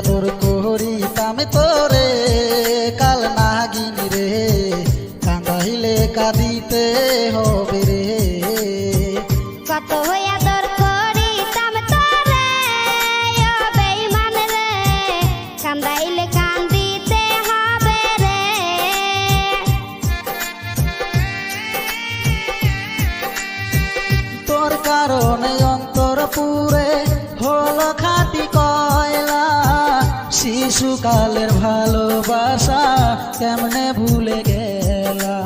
আদর করিতাম তোরে কাল নাগিনী রে কাঁদাইলে কাঁদিতে হবে রে। কত আদর করিতাম তোরে ও বেঈমান রে কাঁদাইলে কান্দিতে হবে রে। তোর কারণে অন্তর পুরে হলো খাঁটি কয়লা, শিশুকালের ভালোবাসা কেমনে ভুলে গেলা।